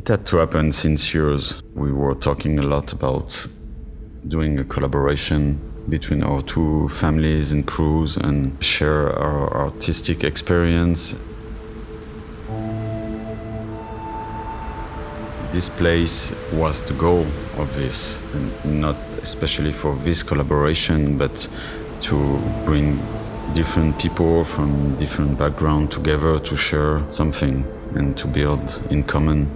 It had to happen since years. We were talking a lot about doing a collaboration between our two families and crews and share our artistic experience. This place was the goal of this, and not especially for this collaboration, but to bring different people from different backgrounds together to share something and to build in common.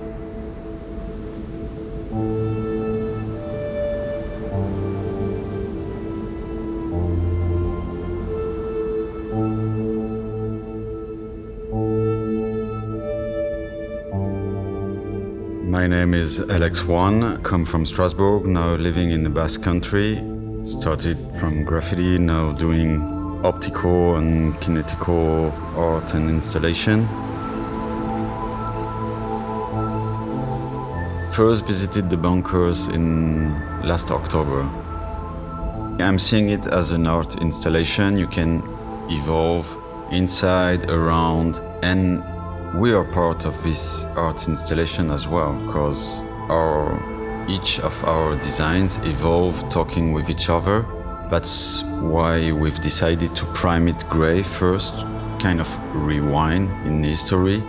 My name is Lx.One, come from Strasbourg, now living in the Basque Country. Started from graffiti, now doing optical and kinetical art and installation. First visited the bunkers in last October. I'm seeing it as an art installation. You can evolve inside, around, and we are part of this art installation as well, because each of our designs evolve talking with each other. That's why we've decided to prime it gray first, kind of rewind in history.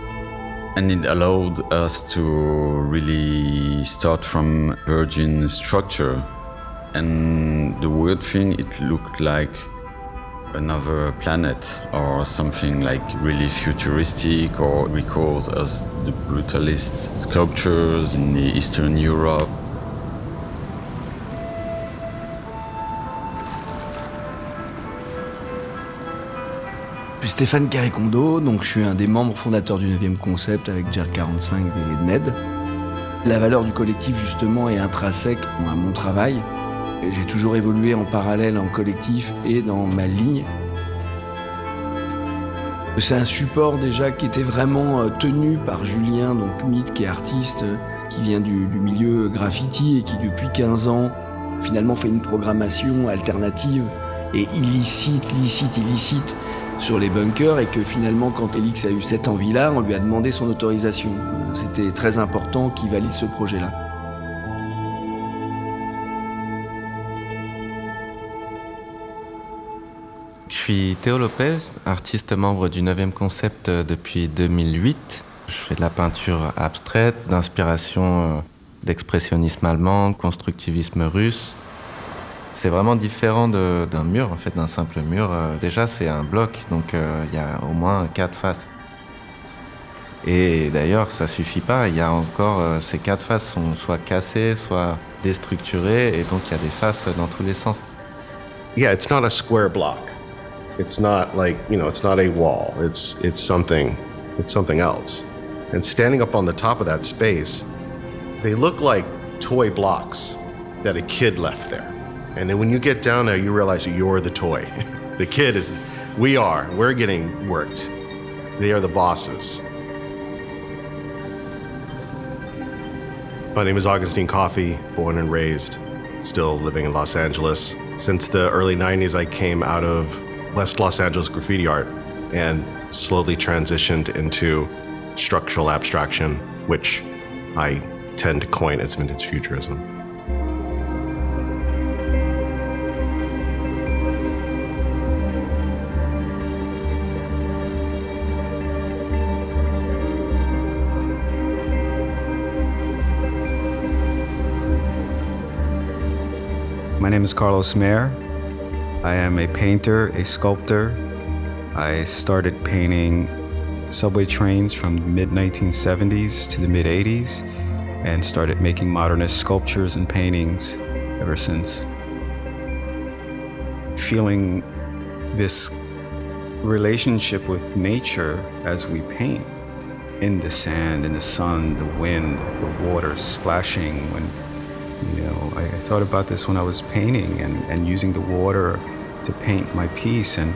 And it allowed us to really start from virgin structure. And the weird thing, it looked like another planet or something like really futuristic, or recalls us the brutalist sculptures in the Eastern Europe. Je suis Stéphane Carricondo, donc je suis un des membres fondateurs du 9e concept avec Jack 45 et Ned. La valeur du collectif justement est intrinsèque à mon travail. J'ai toujours évolué en parallèle en collectif et dans ma ligne. C'est un support déjà qui était vraiment tenu par Julien, donc mythe qui est artiste, qui vient du milieu graffiti et qui depuis 15 ans finalement fait une programmation alternative et illicite sur les bunkers, et que finalement quand Lx a eu cette envie-là, on lui a demandé son autorisation. C'était très important qu'il valide ce projet-là. Je suis Théo Lopez, artiste membre du 9e concept depuis 2008. Je fais de la peinture abstraite, d'inspiration d'expressionnisme allemand, constructivisme russe. C'est vraiment différent d'un mur, en fait, d'un simple mur. Déjà, c'est un bloc, donc il y a au moins 4 faces. Et d'ailleurs, ça suffit pas. Il y a encore ces 4 faces sont soit cassées, soit déstructurées, et donc il y a des faces dans tous les sens. Yeah, it's not a square block. It's not like, it's not a wall. It's something else. And standing up on the top of that space, they look like toy blocks that a kid left there. And then when you get down there, you realize you're the toy. The kid is, we're getting worked. They are the bosses. My name is Augustine Kofie, born and raised, still living in Los Angeles. Since the early 90s, I came out of West Los Angeles graffiti art and slowly transitioned into structural abstraction, which I tend to coin as vintage futurism. My name is Carlos Mayer. I am a painter, a sculptor. I started painting subway trains from the mid-1970s to the mid-80s and started making modernist sculptures and paintings ever since. Feeling this relationship with nature as we paint, in the sand, in the sun, the wind, the water splashing. When I thought about this when I was painting and using the water to paint my piece and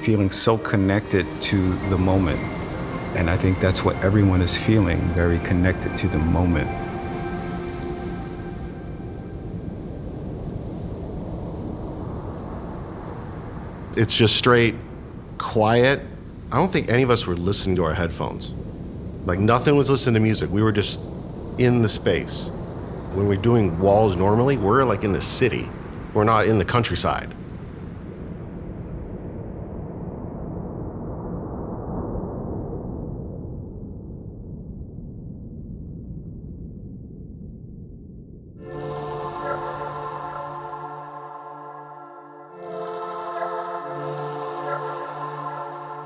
feeling so connected to the moment. And I think that's what everyone is feeling, very connected to the moment. It's just straight quiet. I don't think any of us were listening to our headphones. Like nothing was listening to music. We were just in the space. When we're doing walls normally, we're like in the city. We're not in the countryside.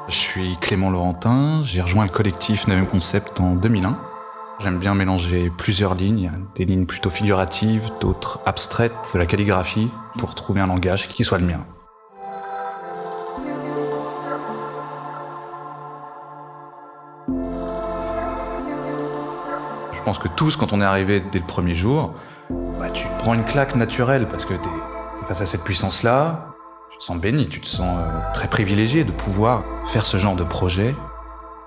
Je suis Clément Laurentin, j'ai rejoint le collectif 9e Concept en 2001. J'aime bien mélanger plusieurs lignes, des lignes plutôt figuratives, d'autres abstraites, de la calligraphie, pour trouver un langage qui soit le mien. Je pense que tous, quand on est arrivé dès le premier jour, tu prends une claque naturelle parce que t'es face à cette puissance-là, tu te sens béni, tu te sens très privilégié de pouvoir faire ce genre de projet.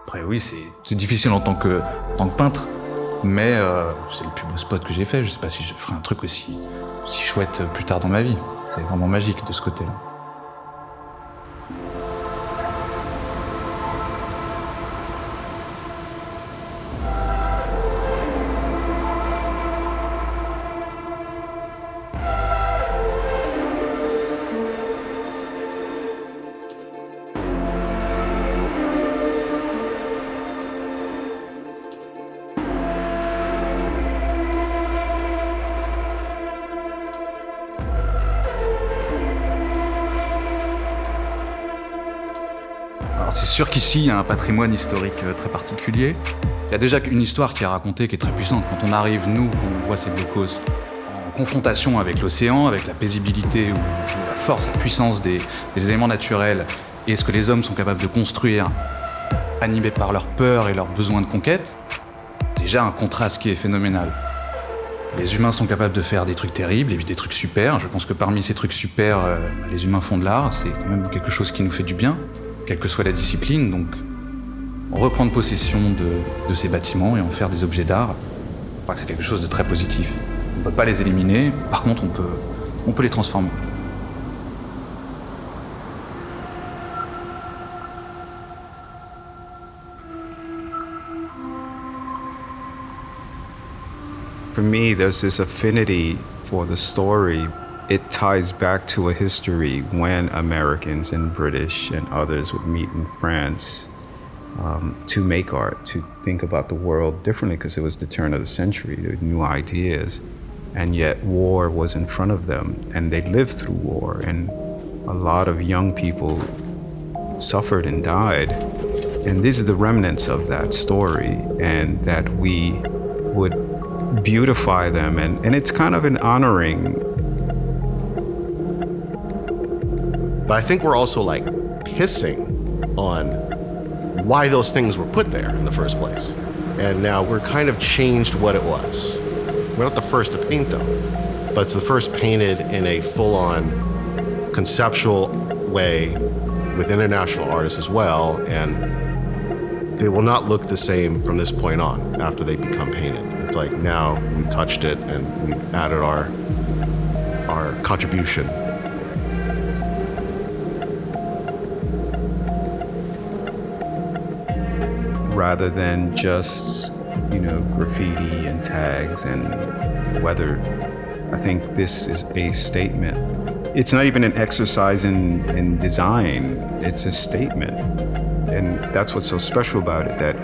Après oui, c'est difficile en tant que peintre, mais c'est le plus beau spot que j'ai fait. Je sais pas si je ferai un truc aussi chouette plus tard dans ma vie. C'est vraiment magique de ce côté-là. Alors c'est sûr qu'ici, il y a un patrimoine historique très particulier. Il y a déjà une histoire qui est racontée, qui est très puissante. Quand on arrive, nous, on voit ces blocos en confrontation avec l'océan, avec la paisibilité ou la force, la puissance des éléments naturels et ce que les hommes sont capables de construire, animés par leur peur et leur besoin de conquête, déjà un contraste qui est phénoménal. Les humains sont capables de faire des trucs terribles et puis des trucs super. Je pense que parmi ces trucs super, les humains font de l'art. C'est quand même quelque chose qui nous fait du bien, quelle que soit la discipline. Donc, reprendre possession de ces bâtiments et en faire des objets d'art, je crois que c'est quelque chose de très positif. On ne peut pas les éliminer, par contre, on peut les transformer. For me, there's this affinity for the story. It ties back to a history when Americans and British and others would meet in France to make art, to think about the world differently, because it was the turn of the century, there were new ideas, and yet war was in front of them, and they lived through war, and a lot of young people suffered and died. And these are the remnants of that story, and that we would beautify them, and it's kind of an honoring. But I think we're also like pissing on why those things were put there in the first place. And now we're kind of changed what it was. We're not the first to paint them, but it's the first painted in a full-on conceptual way with international artists as well, and they will not look the same from this point on after they become painted. It's like now we've touched it and we've added our contribution. Rather than just, graffiti and tags and weather, I think this is a statement. It's not even an exercise in design, it's a statement. And that's what's so special about it, that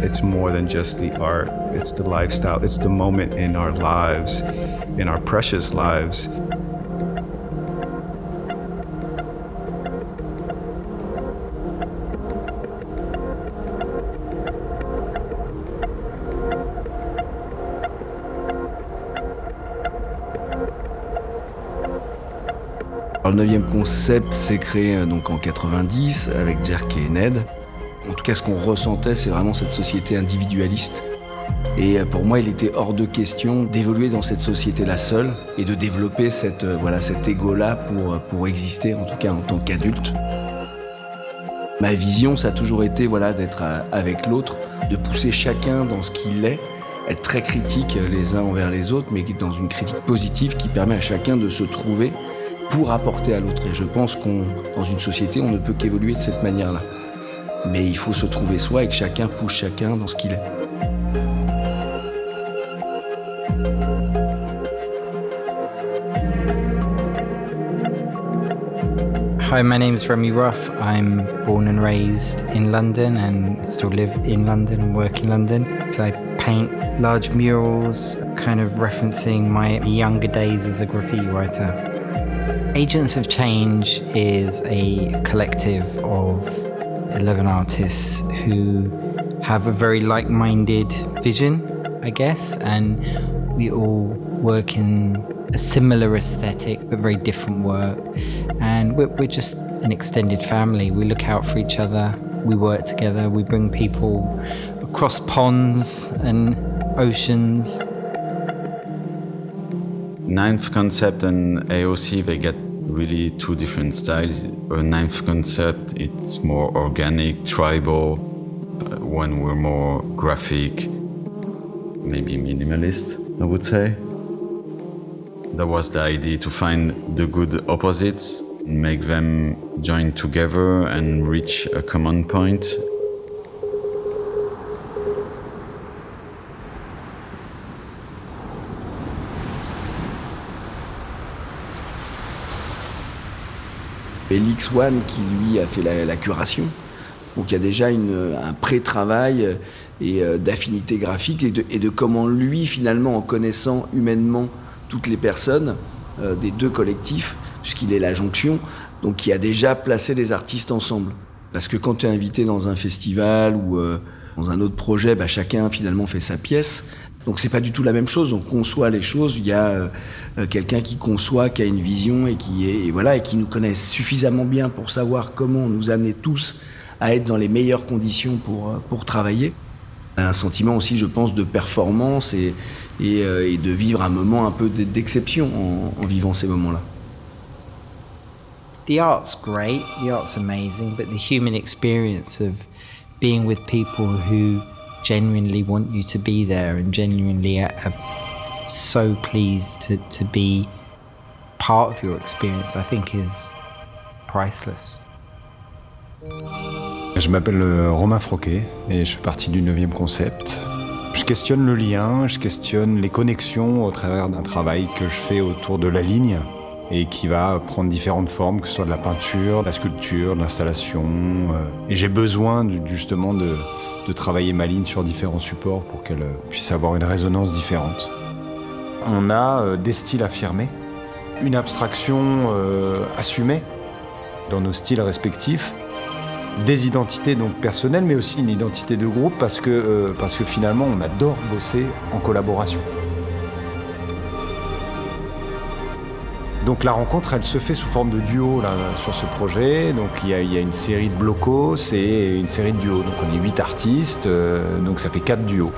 it's more than just the art, it's the lifestyle, it's the moment in our lives, in our precious lives. Le 9e concept s'est créé donc en 90 avec Jerk et Ned. En tout cas, ce qu'on ressentait, c'est vraiment cette société individualiste. Et pour moi, il était hors de question d'évoluer dans cette société-là seul et de développer cet ego-là pour exister, en tout cas en tant qu'adulte. Ma vision, ça a toujours été d'être avec l'autre, de pousser chacun dans ce qu'il est, être très critique les uns envers les autres, mais dans une critique positive qui permet à chacun de se trouver pour apporter à l'autre. Et je pense dans une société, on ne peut qu'évoluer de cette manière-là. Mais il faut se trouver soi et que chacun pousse chacun dans ce qu'il est. Hi, my name is Remi Rough. I'm born and raised in London and still live in London and work in London. So I paint large murals, kind of referencing my younger days as a graffiti writer. Agents of Change is a collective of 11 artists who have a very like-minded vision, I guess, and we all work in a similar aesthetic but very different work, and we're just an extended family. We look out for each other, we work together, we bring people across ponds and oceans. Ninth Concept and AOC, they get really two different styles. A Ninth Concept, it's more organic, tribal. When we're more graphic, maybe minimalist, I would say. That was the idea, to find the good opposites, make them join together and reach a common point. Lx.One qui lui a fait la curation. Donc il y a déjà un pré-travail et d'affinité graphique et de comment lui, finalement, en connaissant humainement toutes les personnes des deux collectifs, puisqu'il est la jonction, donc qui a déjà placé les artistes ensemble. Parce que quand tu es invité dans un festival ou dans un autre projet, chacun finalement fait sa pièce. Donc c'est pas du tout la même chose, on conçoit les choses, il y a quelqu'un qui conçoit, qui a une vision et qui nous connaît suffisamment bien pour savoir comment nous amener tous à être dans les meilleures conditions pour travailler. Un sentiment aussi, je pense, de performance et de vivre un moment un peu d'exception en vivant ces moments-là. The art's great, the art's amazing, but the human experience of being with people who genuinely want you to be there and genuinely are so pleased to be part of your experience, I think is priceless. Je m'appelle Romain Froquet et je fais partie du 9e Concept. Je questionne le lien, je questionne les connexions au travers d'un travail que je fais autour de la ligne et qui va prendre différentes formes, que ce soit de la peinture, de la sculpture, de l'installation. Et j'ai besoin justement de travailler ma ligne sur différents supports pour qu'elle puisse avoir une résonance différente. On a des styles affirmés, une abstraction assumée dans nos styles respectifs, des identités donc personnelles, mais aussi une identité de groupe parce que finalement on adore bosser en collaboration. Donc la rencontre, elle se fait sous forme de duo là, sur ce projet. Donc il y a une série de blocos et une série de duos. Donc on est 8 artistes, donc ça fait 4 duos.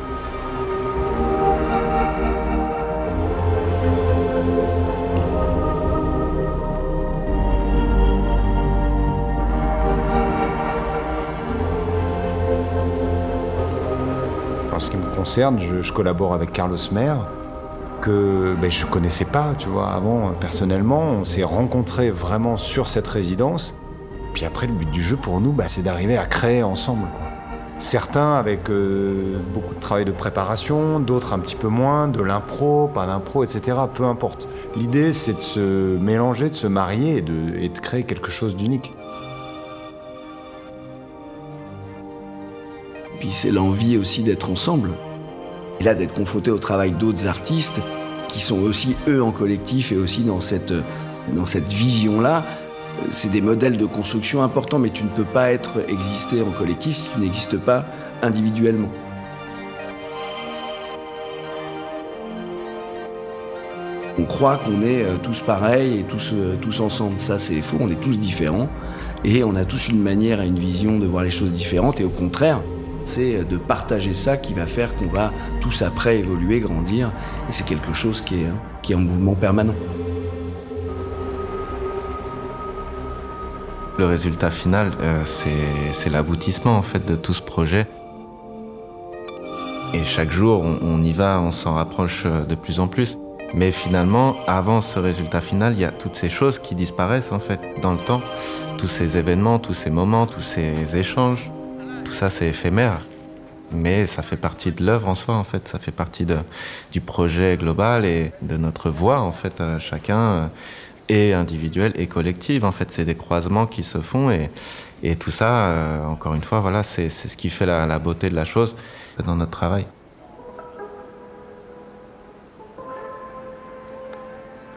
En ce qui me concerne, je collabore avec Carlos Mer, que je connaissais pas, tu vois, avant, personnellement. On s'est rencontrés vraiment sur cette résidence. Puis après, le but du jeu pour nous, c'est d'arriver à créer ensemble, quoi. Certains avec beaucoup de travail de préparation, d'autres un petit peu moins, de l'impro, pas d'impro, etc. Peu importe. L'idée, c'est de se mélanger, de se marier et de créer quelque chose d'unique. Puis c'est l'envie aussi d'être ensemble. Et là, d'être confronté au travail d'autres artistes qui sont aussi, eux, en collectif et aussi dans cette vision-là. C'est des modèles de construction importants, mais tu ne peux pas exister en collectif si tu n'existes pas individuellement. On croit qu'on est tous pareils et tous ensemble. Ça, c'est faux, on est tous différents. Et on a tous une manière et une vision de voir les choses différentes. Et au contraire, c'est de partager ça qui va faire qu'on va tous après évoluer, grandir. Et c'est quelque chose qui est en mouvement permanent. Le résultat final, c'est l'aboutissement en fait de tout ce projet. Et chaque jour, on y va, on s'en rapproche de plus en plus. Mais finalement, avant ce résultat final, il y a toutes ces choses qui disparaissent en fait dans le temps. Tous ces événements, tous ces moments, tous ces échanges. Tout ça, c'est éphémère, mais ça fait partie de l'œuvre en soi, en fait. Ça fait partie du projet global et de notre voix, en fait, chacun. et individuelle et collective. En fait, c'est des croisements qui se font et tout ça, encore une fois, voilà, c'est ce qui fait la beauté de la chose dans notre travail.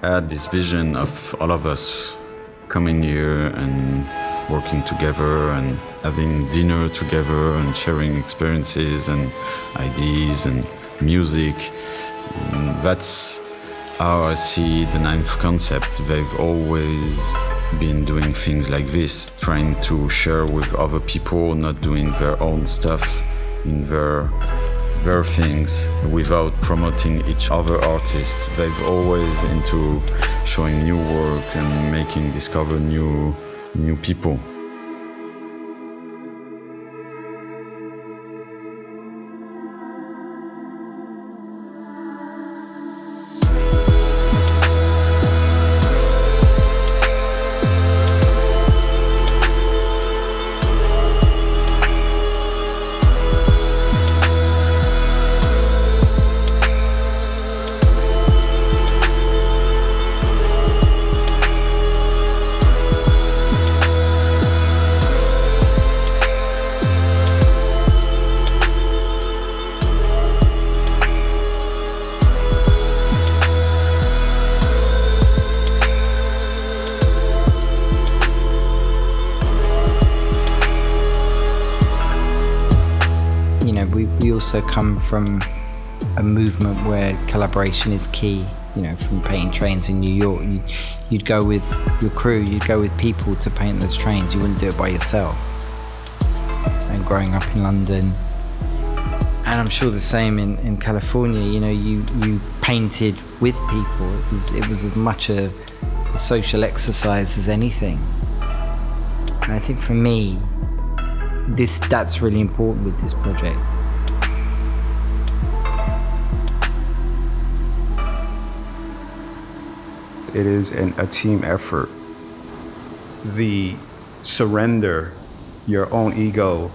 I had this vision of all of us coming here and working together and having dinner together and sharing experiences and ideas and music. And that's how I see the ninth concept. They've always been doing things like this, trying to share with other people, not doing their own stuff in their things without promoting each other artists. They've always into showing new work and discover new people. We also come from a movement where collaboration is key. You know, from painting trains in New York, you'd go with your crew, you'd go with people to paint those trains. You wouldn't do it by yourself. And growing up in London, and I'm sure the same in California, you know, you painted with people. It was as much a social exercise as anything. And I think for me, that's really important with this project. It is a team effort. The surrender your own ego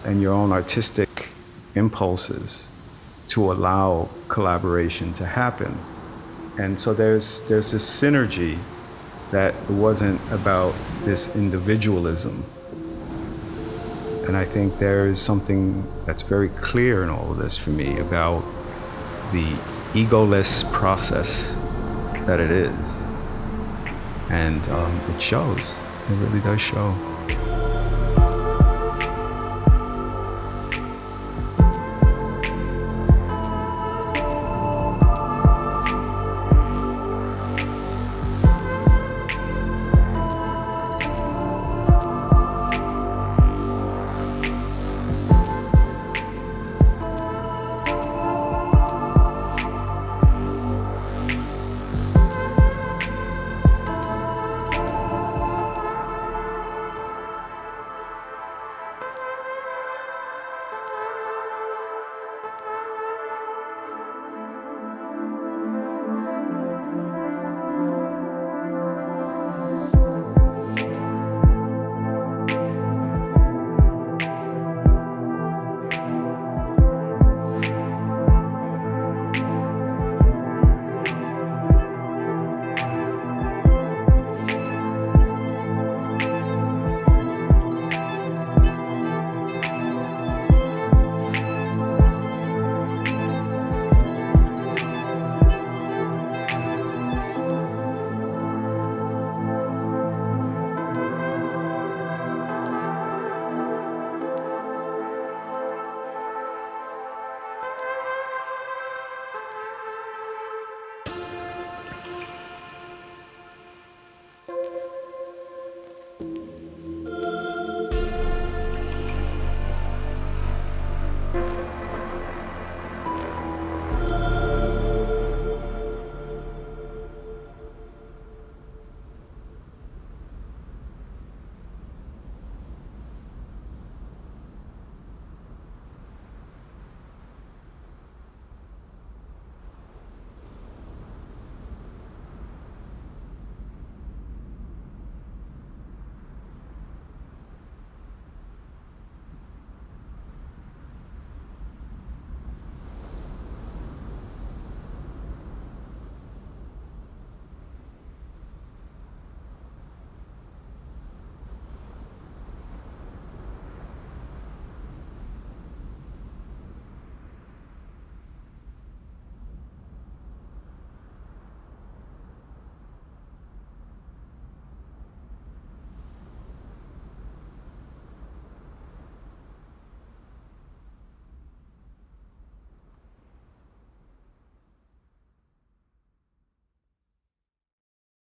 and your own artistic impulses to allow collaboration to happen. And so there's this synergy that wasn't about this individualism. And I think there is something that's very clear in all of this for me about the egoless process that it is. And it shows. It really does show.